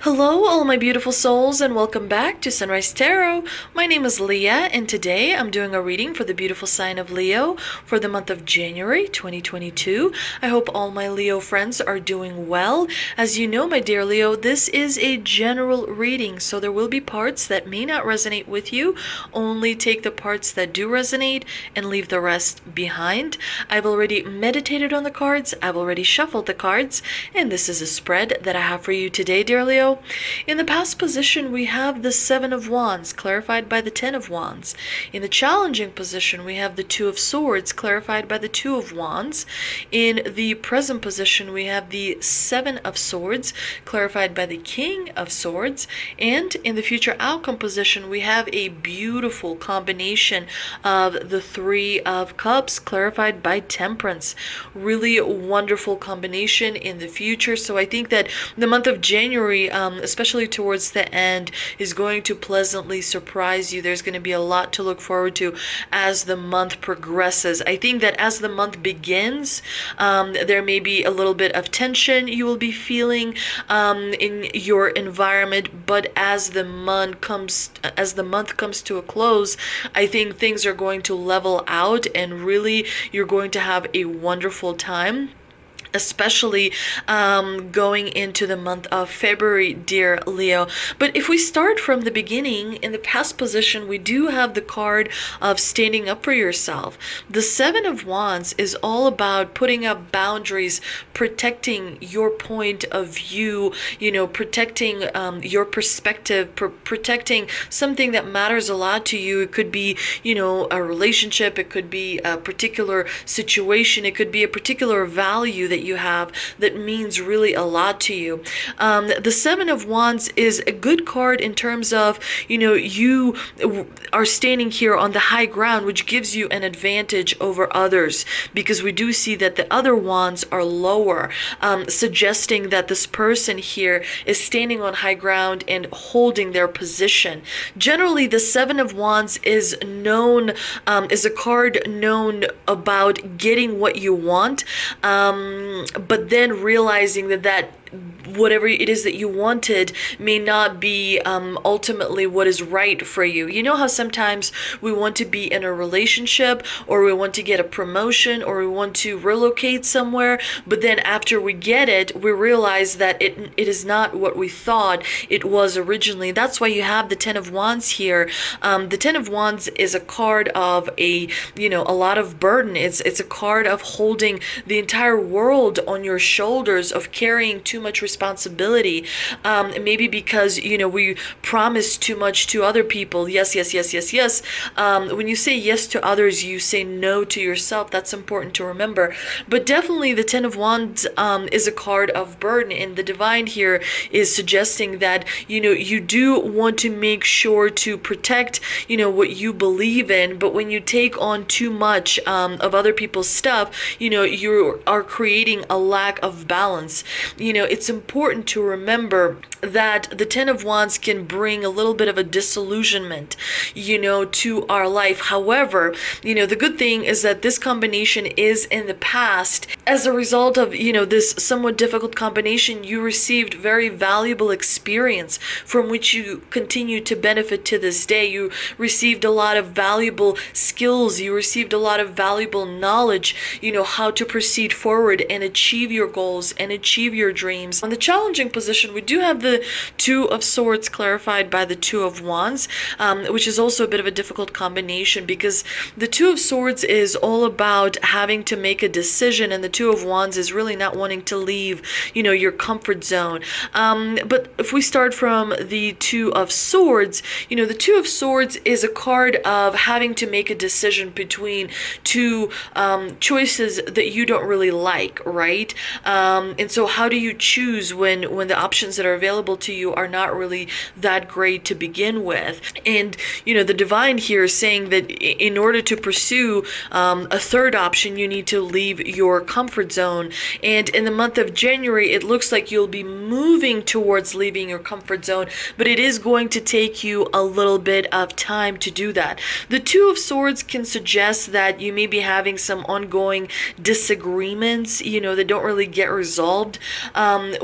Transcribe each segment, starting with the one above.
Hello, all my beautiful souls, and welcome back to Sunrise Tarot. My name is Leah, and today I'm doing a reading for the beautiful sign of Leo for the month of January 2022. I hope all my Leo friends are doing well. As you know, my dear Leo, this is a general reading, so there will be parts that may not resonate with you. Only take the parts that do resonate and leave the rest behind. I've already meditated on the cards, I've already shuffled the cards, and this is a spread that I have for you today, dear Leo. In the past position, we have the Seven of Wands, clarified by the Ten of Wands. In the challenging position, we have the Two of Swords, clarified by the Two of Wands. In the present position, we have the Seven of Swords, clarified by the King of Swords. And in the future outcome position, we have a beautiful combination of the Three of Cups, clarified by Temperance. Really wonderful combination in the future. So I think that the month of January, especially towards the end, is going to pleasantly surprise you. There's going to be a lot to look forward to as the month progresses. I think that as the month begins, there may be a little bit of tension you will be feeling in your environment, but as the month comes to a close, I think things are going to level out, and really you're going to have a wonderful time, especially going into the month of February, dear Leo. But if we start from the beginning, in the past position, we do have the card of standing up for yourself. The Seven of Wands is all about putting up boundaries, protecting your point of view, protecting your perspective, protecting something that matters a lot to you. It could be, a relationship, it could be a particular situation, it could be a particular value that you have that means really a lot to you. The Seven of Wands is a good card in terms of, you are standing here on the high ground, which gives you an advantage over others, because we do see that the other wands are lower, suggesting that this person here is standing on high ground and holding their position. Generally, the Seven of Wands is known, is a card known about getting what you want, but then realizing that whatever it is that you wanted may not be ultimately what is right for you. You know how sometimes we want to be in a relationship, or we want to get a promotion, or we want to relocate somewhere, but then after we get it, we realize that it is not what we thought it was originally. That's why you have the Ten of Wands here. The Ten of Wands is a card of a lot of burden. It's a card of holding the entire world on your shoulders, of carrying too much responsibility, maybe because we promise too much to other people. Yes. When you say yes to others, you say no to yourself. That's important to remember. But definitely the Ten of Wands is a card of burden, and the divine here is suggesting that you do want to make sure to protect what you believe in, but when you take on too much of other people's stuff, you are creating a lack of balance. It's important to remember that the Ten of Wands can bring a little bit of a disillusionment, to our life. However, the good thing is that this combination is in the past. As a result of, this somewhat difficult combination, you received very valuable experience from which you continue to benefit to this day. You received a lot of valuable skills. You received a lot of valuable knowledge, how to proceed forward and achieve your goals and achieve your dreams. On the challenging position, we do have the Two of Swords clarified by the Two of Wands, which is also a bit of a difficult combination, because the Two of Swords is all about having to make a decision, and the Two of Wands is really not wanting to leave, your comfort zone. But if we start from the Two of Swords, the Two of Swords is a card of having to make a decision between two choices that you don't really like, right? And so how do you choose when the options that are available to you are not really that great to begin with? And the divine here is saying that in order to pursue a third option, you need to leave your comfort zone. And in the month of January, it looks like you'll be moving towards leaving your comfort zone, but it is going to take you a little bit of time to do that. The Two of Swords can suggest that you may be having some ongoing disagreements, that don't really get resolved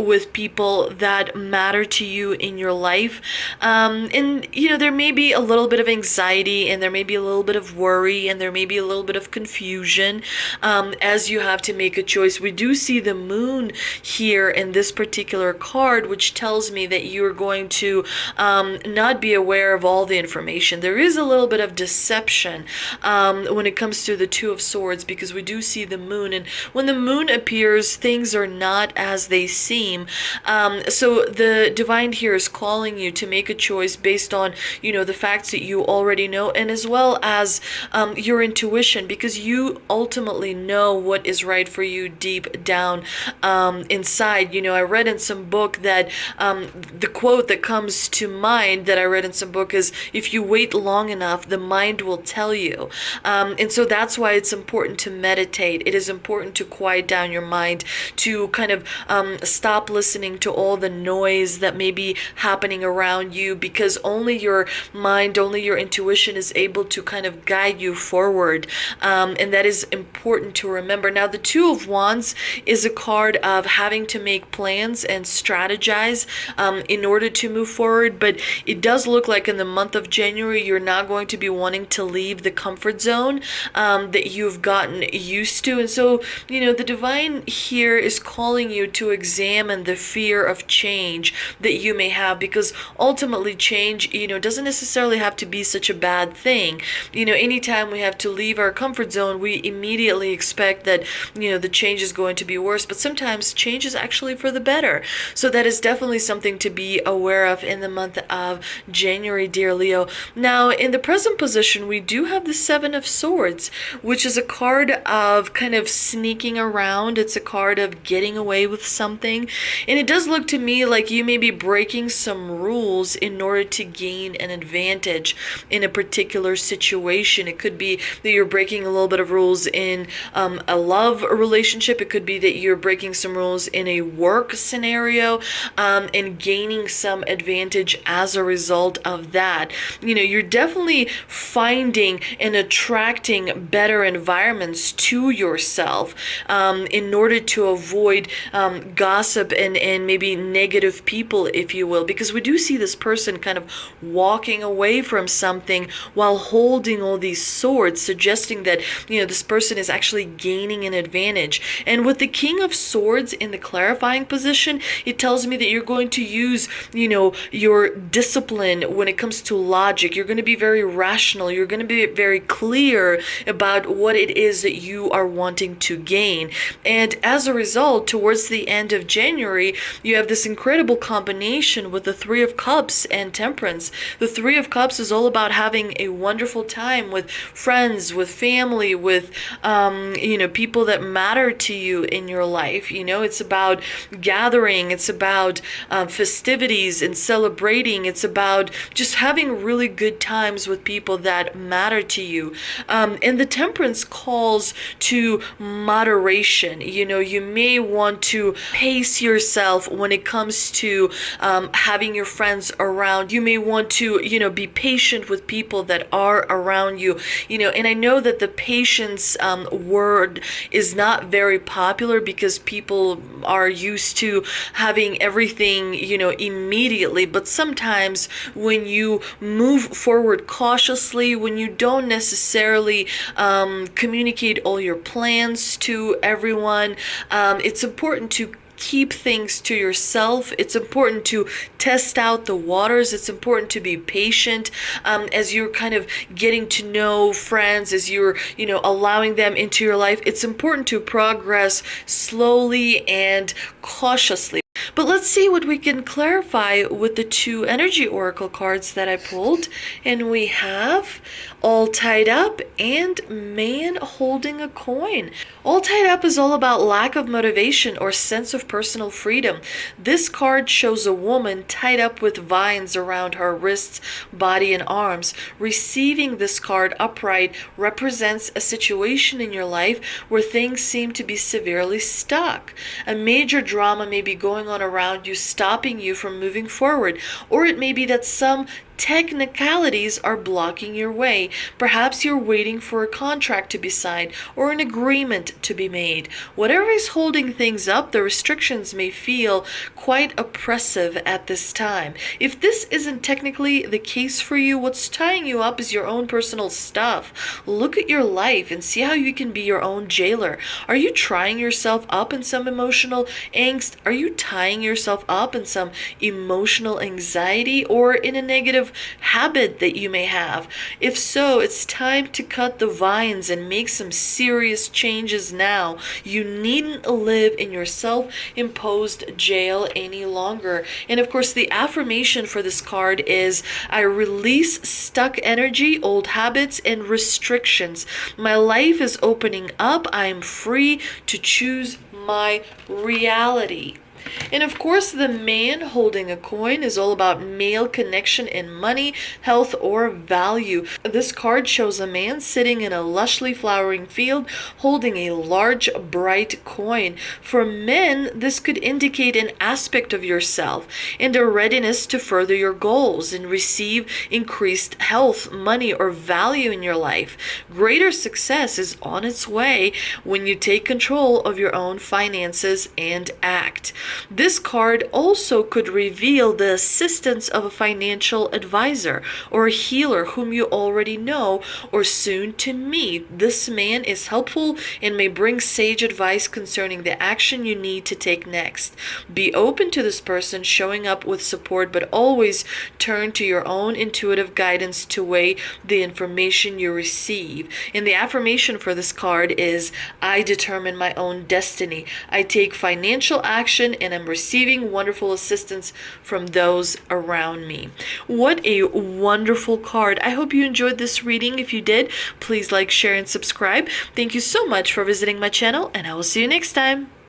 with people that matter to you in your life. And, there may be a little bit of anxiety, and there may be a little bit of worry, and there may be a little bit of confusion as you have to make a choice. We do see the moon here in this particular card, which tells me that you're going to not be aware of all the information. There is a little bit of deception when it comes to the Two of Swords, because we do see the moon, and when the moon appears, things are not as they seem. So the divine here is calling you to make a choice based on, the facts that you already know, and as well as your intuition, because you ultimately know what is right for you deep down inside. I read in some book that the quote that comes to mind that I read in some book is, if you wait long enough, the mind will tell you. And so that's why it's important to meditate. It is important to quiet down your mind, to kind of stop listening to all the noise that may be happening around you, because only your mind, only your intuition is able to kind of guide you forward. And that is important to remember. Now, the Two of Wands is a card of having to make plans and strategize in order to move forward, but it does look like in the month of January, you're not going to be wanting to leave the comfort zone that you've gotten used to. And so, the divine here is calling you to examine the fear of change that you may have, because ultimately change, doesn't necessarily have to be such a bad thing. Anytime we have to leave our comfort zone, we immediately expect that, the change is going to be worse, but sometimes change is actually for the better. So that is definitely something to be aware of in the month of January, dear Leo. Now, in the present position, we do have the Seven of Swords, which is a card of kind of sneaking around. It's a card of getting away with something. And it does look to me like you may be breaking some rules in order to gain an advantage in a particular situation. It could be that you're breaking a little bit of rules in a love relationship. It could be that you're breaking some rules in a work scenario and gaining some advantage as a result of that. You're definitely finding and attracting better environments to yourself in order to avoid gossip and maybe negative people, if you will, because we do see this person kind of walking away from something while holding all these swords, suggesting that this person is actually gaining an advantage. And with the King of Swords in the clarifying position, it tells me that you're going to use your discipline when it comes to logic. You're going to be very rational. You're going to be very clear about what it is that you are wanting to gain. And as a result, towards the end of January, you have this incredible combination with the Three of Cups and Temperance. The Three of Cups is all about having a wonderful time with friends, with family, with people that matter to you in your life. It's about gathering. It's about festivities and celebrating. It's about just having really good times with people that matter to you. And the Temperance calls to moderation. You may want to pace yourself when it comes to having your friends around. You may want to, be patient with people that are around you. And I know that the patience word is not very popular because people are used to having everything, immediately. But sometimes when you move forward cautiously, when you don't necessarily communicate all your plans to everyone, it's important to keep things to yourself. It's important to test out the waters. It's important to be patient as you're kind of getting to know friends, as you're, allowing them into your life. It's important to progress slowly and cautiously. But let's see what we can clarify with the two energy oracle cards that I pulled. And we have All Tied Up and Man Holding a Coin. All Tied Up is all about lack of motivation or sense of personal freedom. This card shows a woman tied up with vines around her wrists, body, and arms. Receiving this card upright represents a situation in your life where things seem to be severely stuck. A major drama may be going on around you, stopping you from moving forward. Or it may be that some technicalities are blocking your way. Perhaps you're waiting for a contract to be signed or an agreement to be made. Whatever is holding things up, the restrictions may feel quite oppressive at this time. If this isn't technically the case for you, what's tying you up is your own personal stuff. Look at your life and see how you can be your own jailer. Are you trying yourself up in some emotional angst? Are you tying yourself up in some emotional anxiety or in a negative habit that you may have? If so, it's time to cut the vines and make some serious changes now. You needn't live in your self-imposed jail any longer. And of course, the affirmation for this card is, I release stuck energy, old habits, and restrictions. My life is opening up. I am free to choose my reality. And of course, the man holding a coin is all about male connection in money, health, or value. This card shows a man sitting in a lushly flowering field holding a large, bright coin. For men, this could indicate an aspect of yourself and a readiness to further your goals and receive increased health, money, or value in your life. Greater success is on its way when you take control of your own finances and act. This card also could reveal the assistance of a financial advisor or a healer whom you already know or soon to meet. This man is helpful and may bring sage advice concerning the action you need to take next. Be open to this person showing up with support, but always turn to your own intuitive guidance to weigh the information you receive. And the affirmation for this card is, I determine my own destiny. I take financial action and am receiving wonderful assistance from those around me. What a wonderful card. I hope you enjoyed this reading. If you did, please like, share, and subscribe. Thank you so much for visiting my channel, and I will see you next time.